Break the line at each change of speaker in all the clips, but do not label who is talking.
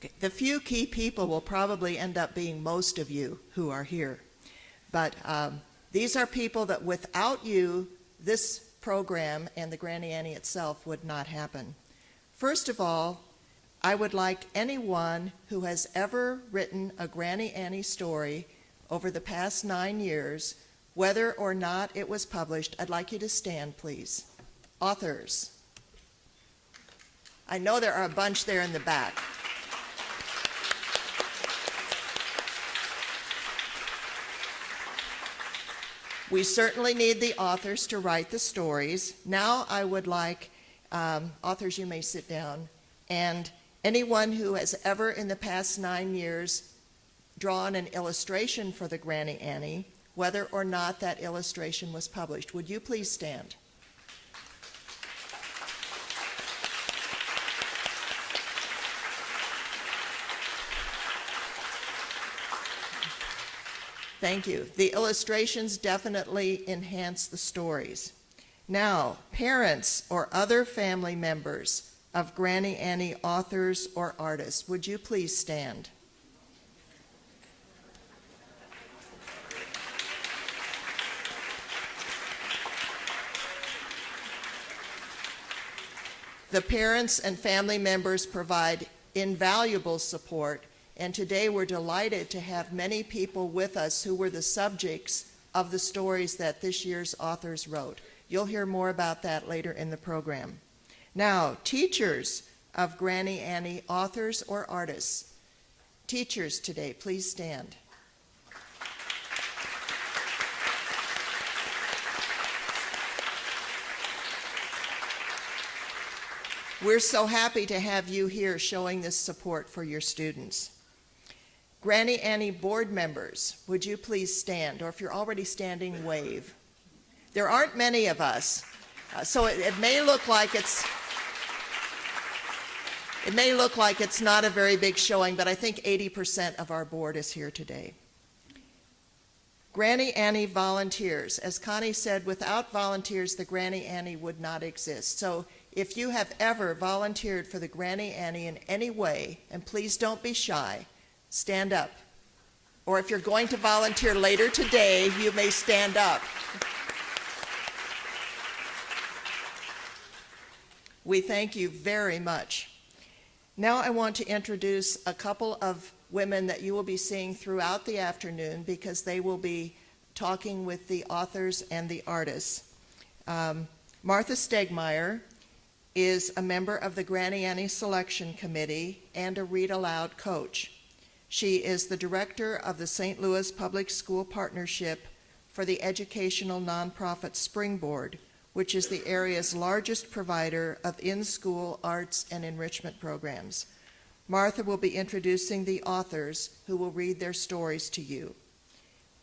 Okay. The few key people will probably end up being most of you who are here. But these are people that without you, this program and the Grannie Annie itself would not happen. First of all, I would like anyone who has ever written a Grannie Annie story over the past 9 years, whether or not it was published, I'd like you to stand, please. Authors. I know there are a bunch there in the back. We certainly need the authors to write the stories. Now I would like, authors, you may sit down, and anyone who has ever in the past 9 years drawn an illustration for the Grannie Annie, whether or not that illustration was published. Would you please stand? Thank you. The illustrations definitely enhance the stories. Now, parents or other family members of Grannie Annie authors or artists, would you please stand? The parents and family members provide invaluable support, and today we're delighted to have many people with us who were the subjects of the stories that this year's authors wrote. You'll hear more about that later in the program. Now, teachers of Grannie Annie authors or artists. Teachers today, please stand. We're so happy to have you here showing this support for your students. Grannie Annie board members, would you please stand? Or if you're already standing, wave. There aren't many of us, so it may look like it's not a very big showing, but I think 80% of our board is here today. Grannie Annie volunteers. As Connie said, without volunteers, the Grannie Annie would not exist. So if you have ever volunteered for the Grannie Annie in any way, and please don't be shy, stand up. Or if you're going to volunteer later today, you may stand up. We thank you very much. Now I want to introduce a couple of women that you will be seeing throughout the afternoon because they will be talking with the authors and the artists. Martha Stegmeyer is a member of the Grannie Annie Selection Committee and a Read Aloud coach. She is the director of the St. Louis Public School Partnership for the educational nonprofit Springboard, which is the area's largest provider of in-school arts and enrichment programs. Martha will be introducing the authors who will read their stories to you.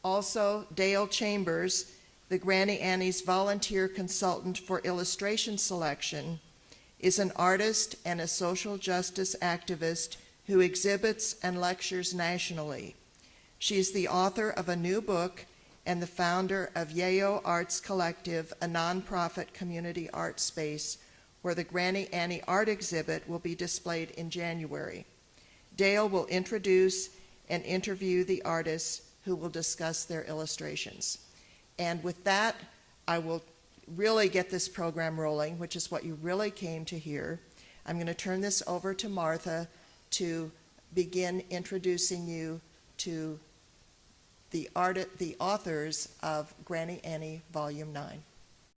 Also, Dale Chambers, the Grannie Annie's volunteer consultant for illustration selection, is an artist and a social justice activist who exhibits and lectures nationally. She is the author of a new book and the founder of Yayo Arts Collective, a nonprofit community art space where the Grannie Annie art exhibit will be displayed in January. Dale will introduce and interview the artists who will discuss their illustrations. And with that, I will really get this program rolling, which is what you really came to hear. I'm going to turn this over to Martha to begin introducing you to the authors of Grannie Annie Volume 9.